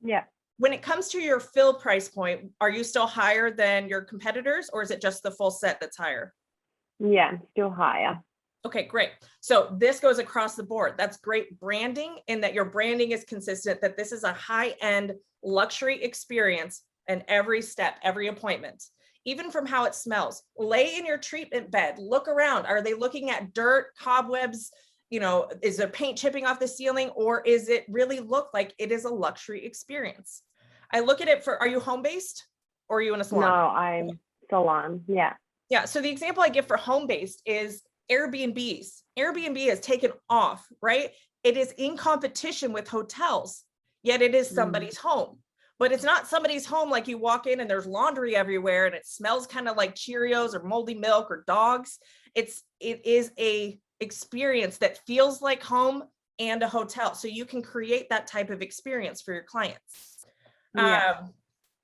Yeah. When it comes to your fill price point, are you still higher than your competitors, or is it just the full set that's higher? Yeah, still higher. Okay, great. So this goes across the board. That's great branding, in that your branding is consistent, that this is a high-end luxury experience in every step, every appointment, even from how it smells. Lay in your treatment bed, look around. Are they looking at dirt, cobwebs? Is there paint chipping off the ceiling, or is it really look like it is a luxury experience? I look at it for, are you home-based or are you in a salon? No, I'm salon. Yeah. Yeah. So the example I give for home-based is Airbnbs. Airbnb has taken off, right? It is in competition with hotels, yet it is somebody's home. But it's not somebody's home like you walk in and there's laundry everywhere and it smells kind of like Cheerios or moldy milk or dogs. It is a experience that feels like home and a hotel. So you can create that type of experience for your clients. Yeah.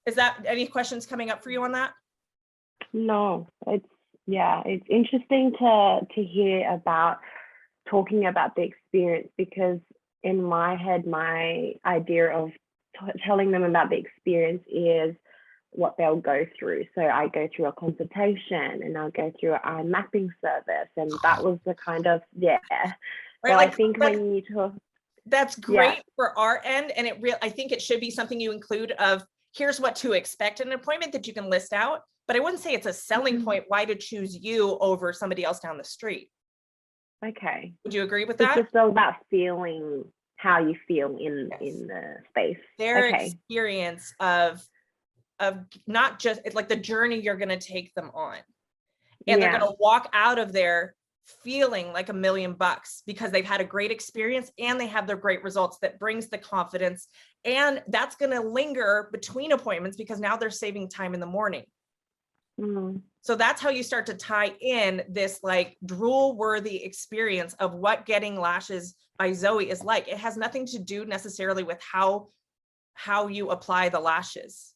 Is that any questions coming up for you on that? No, it's interesting to hear about talking about the experience, because in my head, my idea of telling them about the experience is what they'll go through. So I go through a consultation and I'll go through a mapping service, and that was the kind of, yeah. Right, So like, I think when you talk, that's great for our end, and I think it should be something you include of, here's what to expect in an appointment that you can list out. But I wouldn't say it's a selling point why to choose you over somebody else down the street. Okay. Would you agree with It's that? just all about feeling how you feel in the space. Their Okay. experience of not just, it's like the journey you're going to take them on, and they're going to walk out of there feeling like $1,000,000 because they've had a great experience and they have their great results that brings the confidence, and that's going to linger between appointments because now they're saving time in the morning. So that's how you start to tie in this like drool-worthy experience of what getting lashes by Zoe is like. It has nothing to do necessarily with how you apply the lashes.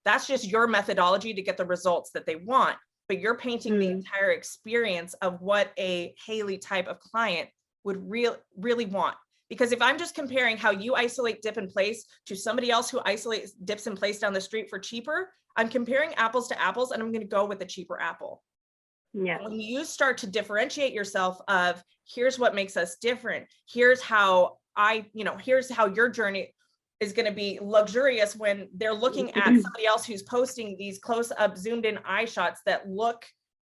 That's just your methodology to get the results that they want, but you're painting the entire experience of what a Haley type of client would really want. Because if I'm just comparing how you isolate dip in place to somebody else who isolates dips in place down the street for cheaper, I'm comparing apples to apples, and I'm going to go with the cheaper apple. Yeah. When you start to differentiate yourself of, here's what makes us different. Here's how here's how your journey is going to be luxurious, when they're looking at somebody else who's posting these close up zoomed in eye shots that look,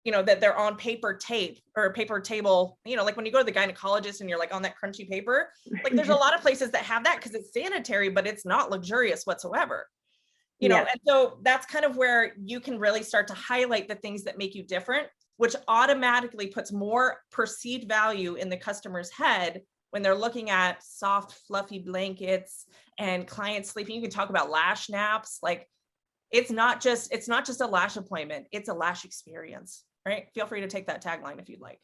that they're on paper tape or paper table, like when you go to the gynecologist and you're like on that crunchy paper, like there's a lot of places that have that because it's sanitary, but it's not luxurious whatsoever. And so that's kind of where you can really start to highlight the things that make you different, which automatically puts more perceived value in the customer's head when they're looking at soft, fluffy blankets and clients sleeping. You can talk about lash naps. Like it's not just a lash appointment, it's a lash experience, right? Feel free to take that tagline if you'd like.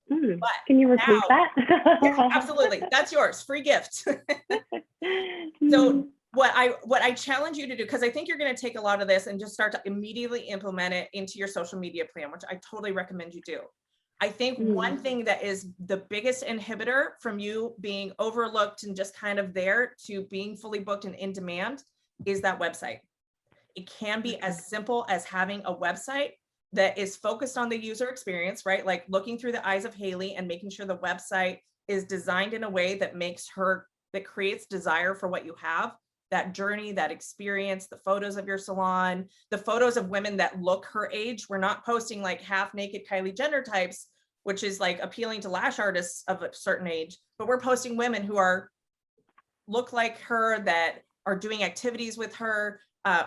But can you repeat that? Yeah, absolutely. That's yours. Free gift. So what I challenge you to do, because I think you're going to take a lot of this and just start to immediately implement it into your social media plan, which I totally recommend you do. I think one thing that is the biggest inhibitor from you being overlooked and just kind of there to being fully booked and in demand is that website. It can be as simple as having a website that is focused on the user experience, right? Like looking through the eyes of Haley and making sure the website is designed in a way that that creates desire for what you have, that journey, that experience, the photos of your salon, the photos of women that look her age. We're not posting like half naked Kylie Jenner types, which is like appealing to lash artists of a certain age, but we're posting women who look like her, that are doing activities with her,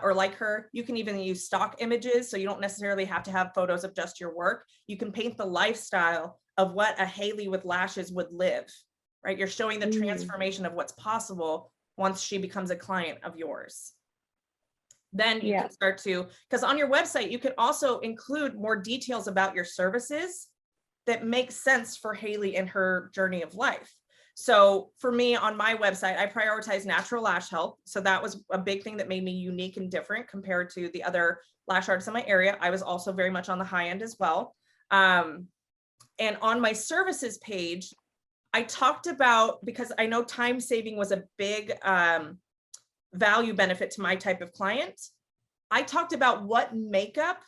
or like her. You can even use stock images, so you don't necessarily have to have photos of just your work. You can paint the lifestyle of what a Haley with lashes would live, right? You're showing the transformation of what's possible once she becomes a client of yours. Then you can start to, because on your website, you can also include more details about your services that make sense for Haley and her journey of life. So for me on my website, I prioritize natural lash health. So that was a big thing that made me unique and different compared to the other lash artists in my area. I was also very much on the high end as well. And on my services page, I talked about, because I know time saving was a big value benefit to my type of client, I talked about what makeup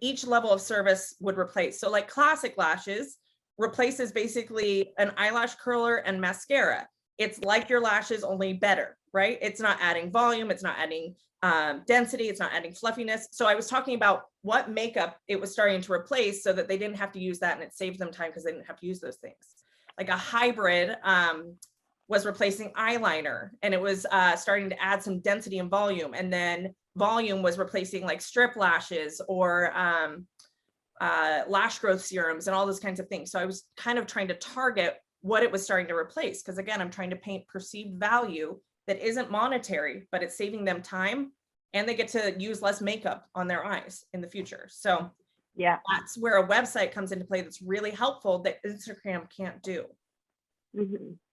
each level of service would replace. So like classic lashes replaces basically an eyelash curler and mascara. It's like your lashes, only better, right? It's not adding volume, it's not adding density, it's not adding fluffiness. So I was talking about what makeup it was starting to replace so that they didn't have to use that, and it saved them time because they didn't have to use those things. Like a hybrid was replacing eyeliner, and it was starting to add some density and volume. And then volume was replacing like strip lashes or lash growth serums and all those kinds of things. So I was kind of trying to target what it was starting to replace, because again, I'm trying to paint perceived value that isn't monetary, but it's saving them time, and they get to use less makeup on their eyes in the future. So yeah, that's where a website comes into play that's really helpful that Instagram can't do.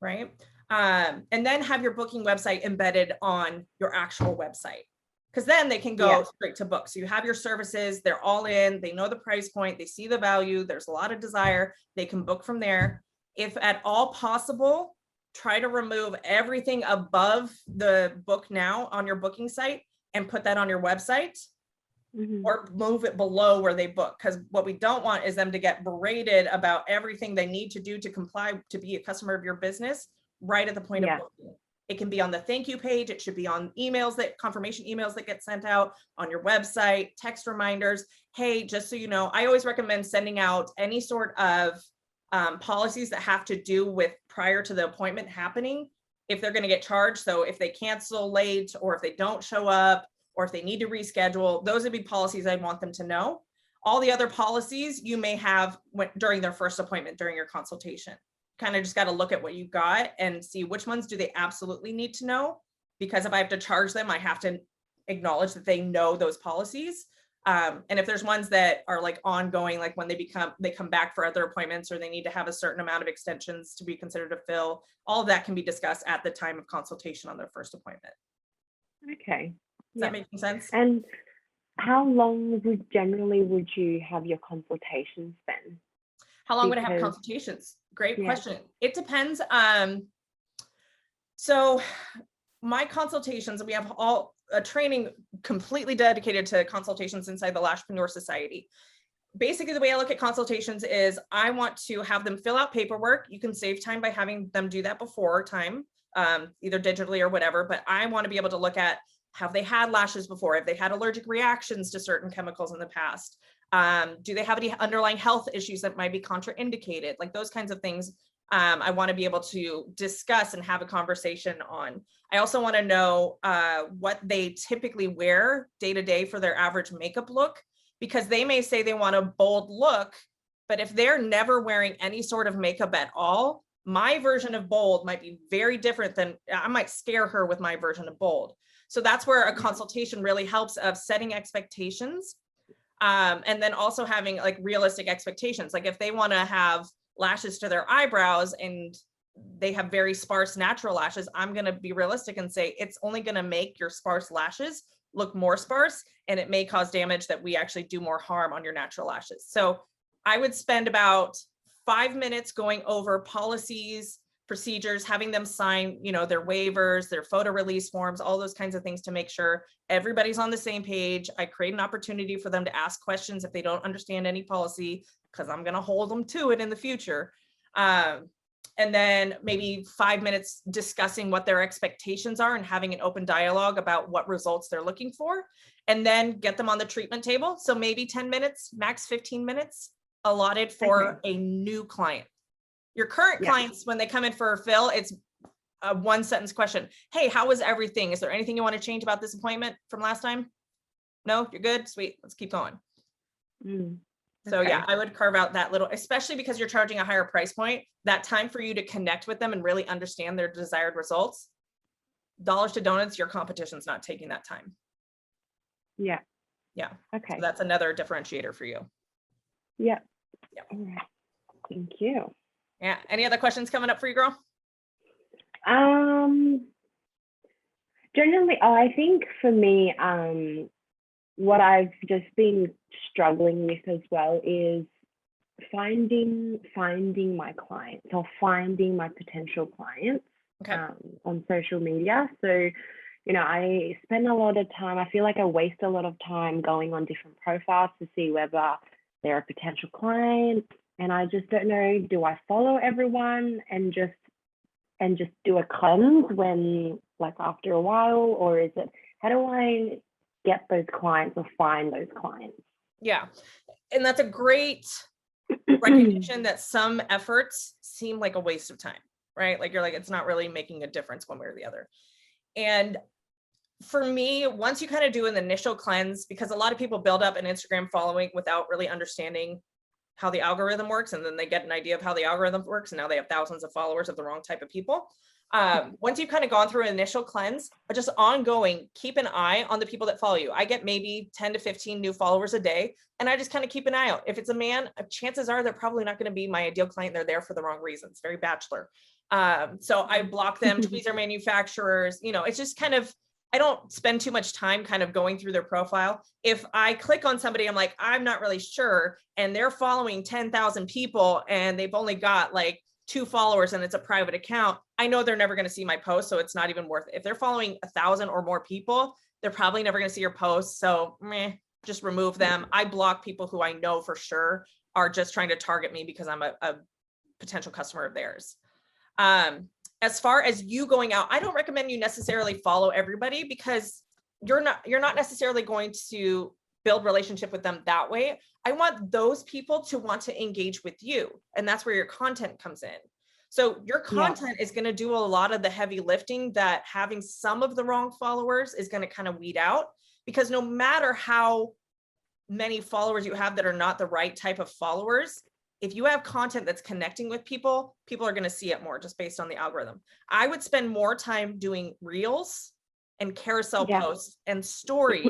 Right? And then have your booking website embedded on your actual website, because then they can go straight to book. So you have your services, they're all in, they know the price point, they see the value, there's a lot of desire, they can book from there. If at all possible, try to remove everything above the book now on your booking site and put that on your website, or move it below where they book. Because what we don't want is them to get berated about everything they need to do to comply to be a customer of your business right at the point of booking. It can be on the thank you page. It should be on emails, that confirmation emails that get sent out, on your website, text reminders. Hey, just so you know, I always recommend sending out any sort of policies that have to do with prior to the appointment happening, if they're going to get charged. So if they cancel late, or if they don't show up, or if they need to reschedule, those would be policies I want them to know. All the other policies you may have during their first appointment, during your consultation. Kind of just got to look at what you got and see which ones do they absolutely need to know, because if I have to charge them, I have to acknowledge that they know those policies. And if there's ones that are like ongoing, like when they come back for other appointments, or they need to have a certain amount of extensions to be considered a fill, all of that can be discussed at the time of consultation on their first appointment. Okay. Does that make sense? And how long would you have your consultations then? How long would I have consultations? Great question. It depends. So my consultations, we have a training completely dedicated to consultations inside the Lashpreneur Society. Basically, the way I look at consultations is I want to have them fill out paperwork. You can save time by having them do that before time, either digitally or whatever, but I want to be able to look at, have they had lashes before? Have they had allergic reactions to certain chemicals in the past? Do they have any underlying health issues that might be contraindicated? Like those kinds of things. I want to be able to discuss and have a conversation on. I also want to know what they typically wear day to day for their average makeup look, because they may say they want a bold look, but if they're never wearing any sort of makeup at all, my version of bold might be very different than, I might scare her with my version of bold. So that's where a consultation really helps, of setting expectations. And then also having like realistic expectations. Like if they want to have lashes to their eyebrows and they have very sparse natural lashes, I'm going to be realistic and say it's only going to make your sparse lashes look more sparse, and it may cause damage that we actually do more harm on your natural lashes. So I would spend about 5 minutes going over policies, procedures, having them sign, their waivers, their photo release forms, all those kinds of things to make sure everybody's on the same page. I create an opportunity for them to ask questions if they don't understand any policy, because I'm going to hold them to it in the future. And then maybe 5 minutes discussing what their expectations are and having an open dialogue about what results they're looking for, and then get them on the treatment table. So maybe 10 minutes, max 15 minutes allotted for a new client. Your current clients, when they come in for a fill, it's a 1-sentence question. Hey, how was everything? Is there anything you want to change about this appointment from last time? No, you're good. Sweet. Let's keep going. So yeah, I would carve out that little, especially because you're charging a higher price point, that time for you to connect with them and really understand their desired results. Dollars to donuts, your competition's not taking that time. Yeah. Okay. So that's another differentiator for you. Yeah. All right. Thank you. Yeah. Any other questions coming up for you, girl? Generally, I think for me, what I've just been struggling with as well is finding my clients, or finding my potential clients on social media. So, I spend a lot of time, I feel like I waste a lot of time going on different profiles to see whether they're a potential client. And I just don't know, do I follow everyone and just do a cleanse when, like, after a while, or is it, how do I get those clients or find those clients? Yeah. And that's a great recognition that some efforts seem like a waste of time, right? Like, you're like, it's not really making a difference one way or the other. And for me, once you kind of do an initial cleanse, because a lot of people build up an Instagram following without really understanding how the algorithm works, and then they get an idea of how the algorithm works, and now they have thousands of followers of the wrong type of people. Once you've kind of gone through an initial cleanse, but just ongoing, keep an eye on the people that follow you. I get maybe 10 to 15 new followers a day, and I just kind of keep an eye out. If it's a man, chances are they're probably not going to be my ideal client. They're there for the wrong reasons, very bachelor. So I block them, tweezer manufacturers, it's just kind of, I don't spend too much time kind of going through their profile. If I click on somebody, I'm like, I'm not really sure, and they're following 10,000 people and they've only got like 2 followers and it's a private account, I know they're never going to see my post. So it's not even worth it. If they're following 1,000 or more people, they're probably never going to see your post. So just remove them. I block people who I know for sure are just trying to target me because I'm a potential customer of theirs. As far as you going out, I don't recommend you necessarily follow everybody, because you're not necessarily going to build relationship with them that way. I want those people to want to engage with you, and that's where your content comes in. So your content is going to do a lot of the heavy lifting that having some of the wrong followers is going to kind of weed out, because no matter how many followers you have that are not the right type of followers, if you have content that's connecting with people, people are going to see it more just based on the algorithm. I would spend more time doing reels and carousel posts and stories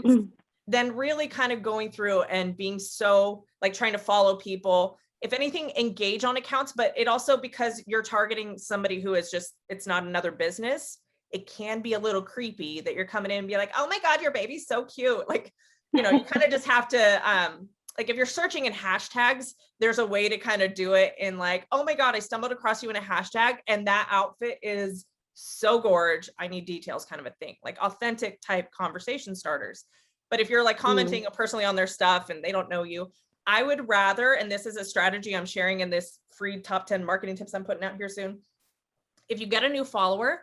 than really kind of going through and being so like trying to follow people. If anything, engage on accounts, but it also, because you're targeting somebody who is just, it's not another business, it can be a little creepy that you're coming in and be like, oh my God, your baby's so cute. Like, you kind of just have to, like, if you're searching in hashtags, there's a way to kind of do it in like, oh my God, I stumbled across you in a hashtag and that outfit is so gorge, I need details kind of a thing, like authentic type conversation starters. But if you're like commenting personally on their stuff and they don't know you, I would rather, and this is a strategy I'm sharing in this free top 10 marketing tips I'm putting out here soon. If you get a new follower,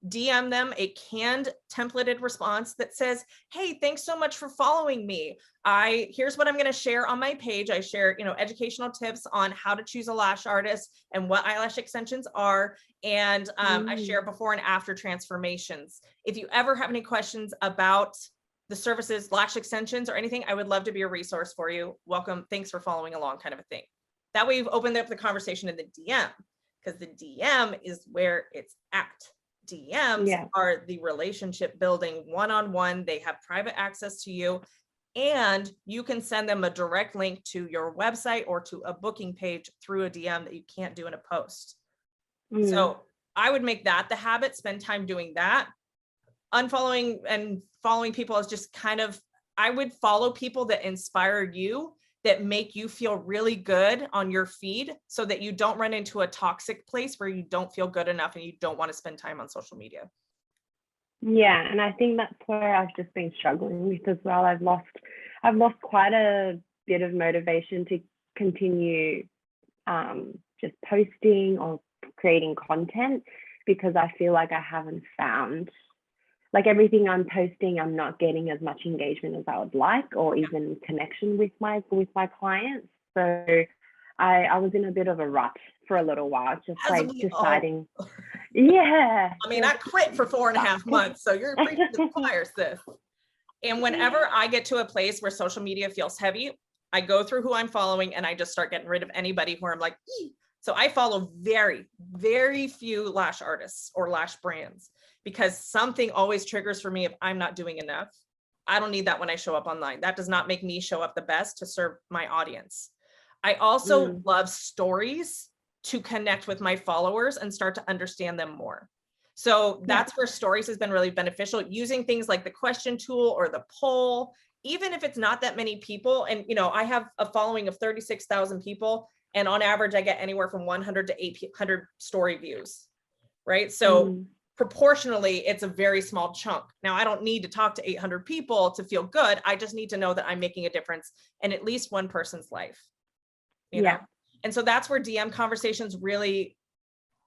DM them a canned templated response that says, hey, thanks so much for following me. Here's what I'm going to share on my page. I share, educational tips on how to choose a lash artist and what eyelash extensions are. And I share before and after transformations. If you ever have any questions about the services, lash extensions, or anything, I would love to be a resource for you. Welcome. Thanks for following along, kind of a thing. That way you've opened up the conversation in the DM, because the DM is where it's at. DMs are the relationship building one-on-one. They have private access to you, and you can send them a direct link to your website or to a booking page through a DM that you can't do in a post. So I would make that the habit, spend time doing that. Unfollowing and following people is just kind of, I would follow people that inspire you, that make you feel really good on your feed, so that you don't run into a toxic place where you don't feel good enough and you don't want to spend time on social media. Yeah, and I think that's where I've just been struggling with as well. I've lost quite a bit of motivation to continue just posting or creating content, because I feel like I haven't found, like, everything I'm posting, I'm not getting as much engagement as I would like, or even connection with my clients. So I was in a bit of a rut for a little while, just like deciding. Yeah. I mean, I quit for 4.5 months, so you're preaching to the choir, sis. And whenever I get to a place where social media feels heavy, I go through who I'm following and I just start getting rid of anybody who I'm like, ee. So I follow very, very few lash artists or lash brands, because something always triggers for me if I'm not doing enough. I don't need that when I show up online. That does not make me show up the best to serve my audience. I also love stories to connect with my followers and start to understand them more. So that's where stories has been really beneficial, using things like the question tool or the poll, even if it's not that many people. And, I have a following of 36,000 people, and on average, I get anywhere from 100 to 800 story views, right? So proportionally, it's a very small chunk. Now, I don't need to talk to 800 people to feel good. I just need to know that I'm making a difference in at least one person's life, you know? And so that's where DM conversations really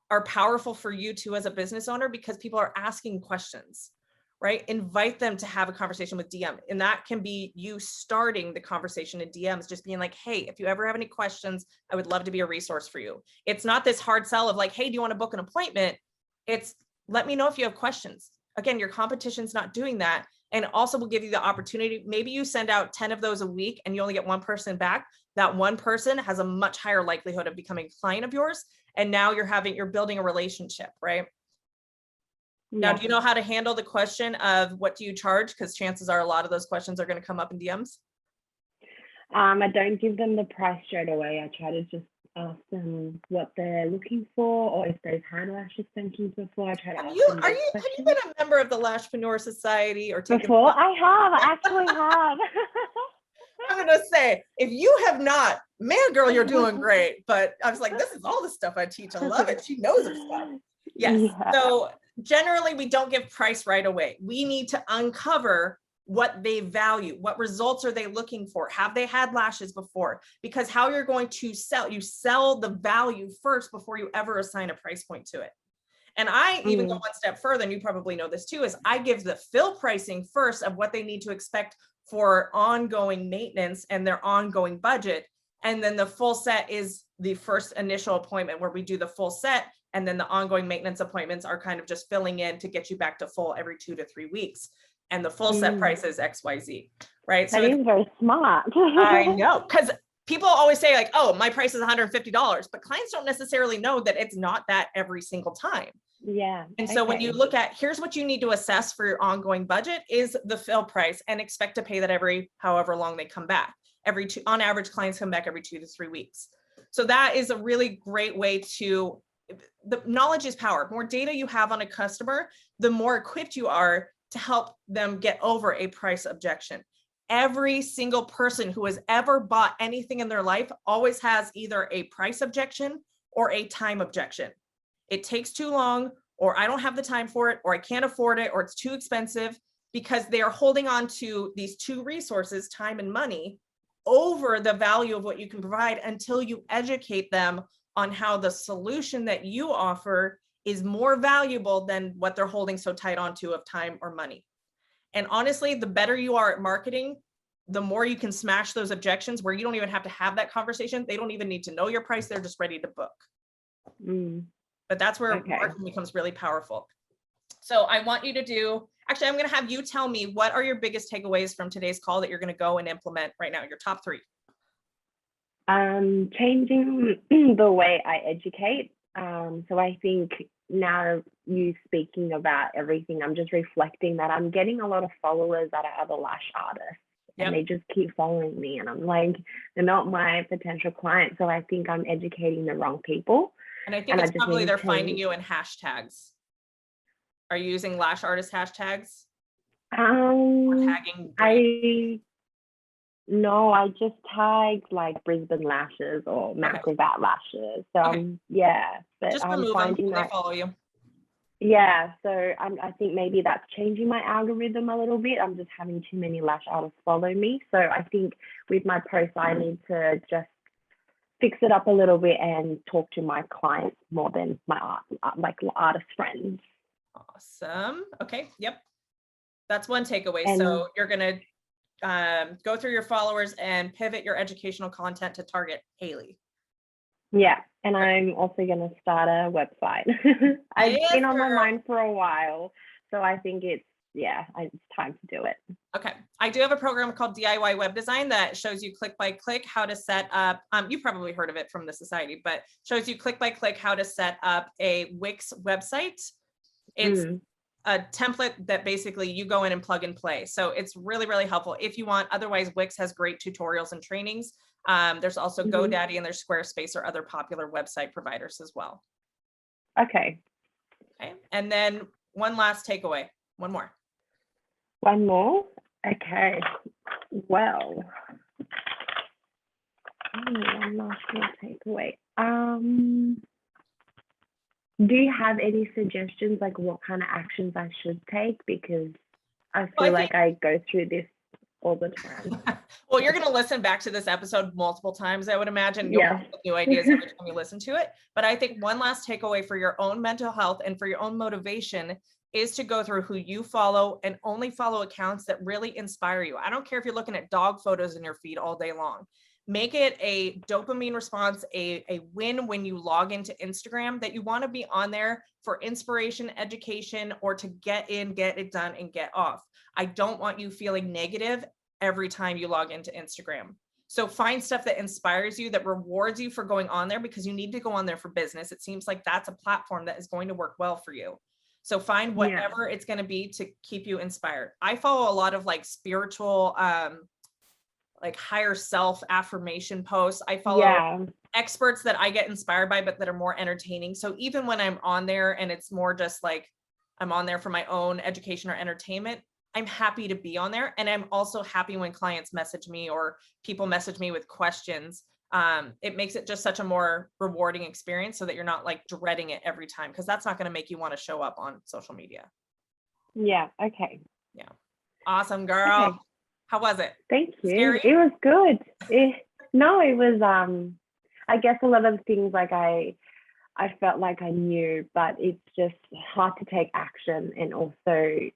are powerful for you too as a business owner, because people are asking questions, right? Invite them to have a conversation with DM. And that can be you starting the conversation in DMs, just being like, hey, if you ever have any questions, I would love to be a resource for you. It's not this hard sell of like, hey, do you want to book an appointment? It's let me know if you have questions. Again, your competition's not doing that. And also will give you the opportunity. Maybe you send out 10 of those a week and you only get one person back. That one person has a much higher likelihood of becoming a client of yours. And now you're building a relationship, right? Now, do you know how to handle the question of what do you charge? Because chances are a lot of those questions are going to come up in DMs. I don't give them the price straight away. I try to just ask them what they're looking for, or if they've had lash extensions before. I try to ask them have you been a member of the Lashpreneur Society or taken before? I actually have. I'm gonna say, if you have not, man, girl, you're doing great. But I was like, this is all the stuff I teach. I love it. She knows her stuff. Yes. Yeah. So generally, we don't give price right away. We need to uncover what they value. What results are they looking for? Have they had lashes before? Because how you're going to sell, you sell the value first before you ever assign a price point to it. And I even go one step further, and you probably know this too, is I give the fill pricing first of what they need to expect for ongoing maintenance and their ongoing budget. And then the full set is the first initial appointment where we do the full set. And then the ongoing maintenance appointments are kind of just filling in to get you back to full every 2 to 3 weeks. And the full set price is XYZ, right? So that is very smart. I know, because people always say like, oh, my price is $150, but clients don't necessarily know that it's not that every single time. Yeah. And so when you look at, here's what you need to assess for your ongoing budget is the fill price, and expect to pay that every however long they come back. On average, clients come back every 2 to 3 weeks. So that is a really great way to, the knowledge is power. More data you have on a customer, the more equipped you are to help them get over a price objection. Every single person who has ever bought anything in their life always has either a price objection or a time objection. It takes too long, or I don't have the time for it, or I can't afford it, or it's too expensive, because they are holding on to these two resources, time and money, over the value of what you can provide until you educate them on how the solution that you offer is more valuable than what they're holding so tight onto of time or money. And honestly, the better you are at marketing, the more you can smash those objections where you don't even have to have that conversation. They don't even need to know your price. They're just ready to book. But that's where marketing becomes really powerful. So I want you to do, actually, I'm going to have you tell me, what are your biggest takeaways from today's call that you're going to go and implement right now, your top 3? Changing the way I educate. So I think now you speaking about everything, I'm just reflecting that I'm getting a lot of followers that are other lash artists. And they just keep following me, and I'm like, they're not my potential clients. So I think I'm educating the wrong people. And I think it's probably they're finding you in hashtags. Are you using lash artist hashtags? Tagging? No, I just tagged like Brisbane lashes or Macrobat lashes. So but just I'm finding that they follow you. Yeah, so I think maybe that's changing my algorithm a little bit. I'm just having too many lash artists follow me. So I think with my posts, I need to just fix it up a little bit and talk to my clients more than my artist friends. Awesome. Okay. Yep. That's one takeaway. So you're going to go through your followers and pivot your educational content to target Haley. Yeah. And I'm also going to start a website. I've been on my mind for a while. So I think it's time to do it. Okay. I do have a program called DIY Web Design that shows you click by click how to set up, you probably heard of it from the society, but shows you click by click how to set up a Wix website. It's a template that basically you go in and plug and play. So it's really, really helpful if you want. Otherwise, Wix has great tutorials and trainings. There's also GoDaddy and there's Squarespace or other popular website providers as well. Okay. And then one last takeaway. One more. Okay. Well, one last takeaway. Do you have any suggestions, like what kind of actions I should take? Because I feel like I go through this all the time. Well, you're going to listen back to this episode multiple times, I would imagine. You'll Yeah. have new ideas every time you listen to it. But I think one last takeaway for your own mental health and for your own motivation is to go through who you follow and only follow accounts that really inspire you. I don't care if you're looking at dog photos in your feed all day long. Make it a dopamine response, a win when you log into Instagram, that you want to be on there for inspiration, education, or to get in, get it done, and get off. I don't want you feeling negative every time you log into Instagram. So find stuff that inspires you, that rewards you for going on there, because you need to go on there for business. It seems like that's a platform that is going to work well for you. So find whatever it's going to be to keep you inspired. I follow a lot of like spiritual, like higher self affirmation posts. I follow experts that I get inspired by, but that are more entertaining. So even when I'm on there and it's more just like I'm on there for my own education or entertainment, I'm happy to be on there. And I'm also happy when clients message me or people message me with questions. It makes it just such a more rewarding experience, so that you're not like dreading it every time, because that's not going to make you want to show up on social media. Yeah. Okay. Yeah. Awesome, girl. Okay. How was it? Thank you. Scary? It was good. No, it was, I guess a lot of things like I felt like I knew, but it's just hard to take action. And also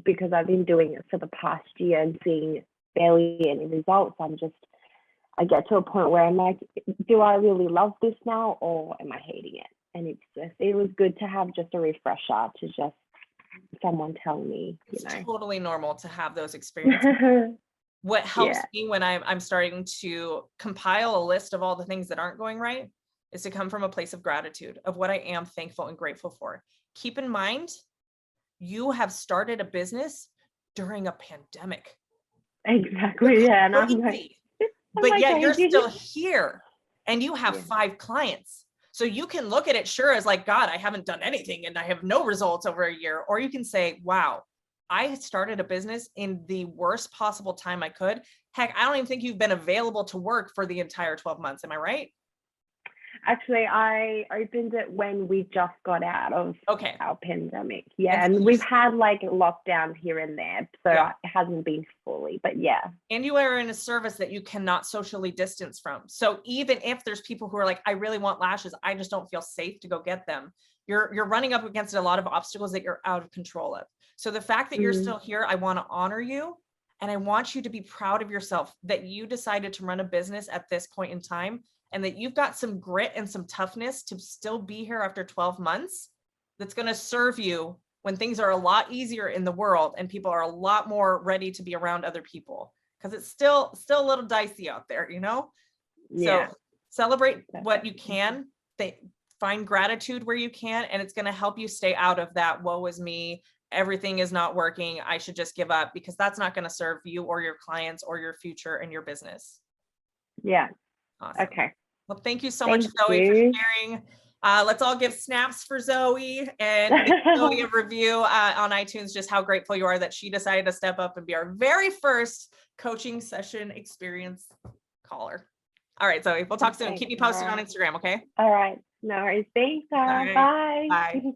because I've been doing it for the past year and seeing barely any results, I get to a point where I'm like, do I really love this now, or am I hating it? And it was good to have just a refresher, to just someone tell me, It's totally normal to have those experiences. What helps me when I'm starting to compile a list of all the things that aren't going right is to come from a place of gratitude, of what I am thankful and grateful for. Keep in mind, you have started a business during a pandemic. Exactly. Yeah. And I'm like, but yet you're still here and you have 5 clients. So you can look at it sure as like, God, I haven't done anything and I have no results over a year. Or you can say, wow, I started a business in the worst possible time I could. Heck, I don't even think you've been available to work for the entire 12 months. Am I right? Actually, I opened it when we just got out of our pandemic. Yeah. And so we've had like lockdown here and there. So it hasn't been fully, but yeah. And you are in a service that you cannot socially distance from. So even if there's people who are like, I really want lashes, I just don't feel safe to go get them. You're running up against a lot of obstacles that you're out of control of. So the fact that you're still here, I want to honor you. And I want you to be proud of yourself that you decided to run a business at this point in time, and that you've got some grit and some toughness to still be here after 12 months. That's going to serve you when things are a lot easier in the world and people are a lot more ready to be around other people, because it's still a little dicey out there, So celebrate what you can, find gratitude where you can, and it's going to help you stay out of that woe is me, everything is not working, I should just give up, because that's not going to serve you or your clients or your future and your business. Yeah. Awesome. Okay. Well, thank you so much, Zoe, for sharing. Let's all give snaps for Zoe and give Zoe a review on iTunes, just how grateful you are that she decided to step up and be our very first coaching session experience caller. All right, Zoe, we'll talk soon. Keep me posted on Instagram, okay? All right. No worries. Thanks. Bye. Bye.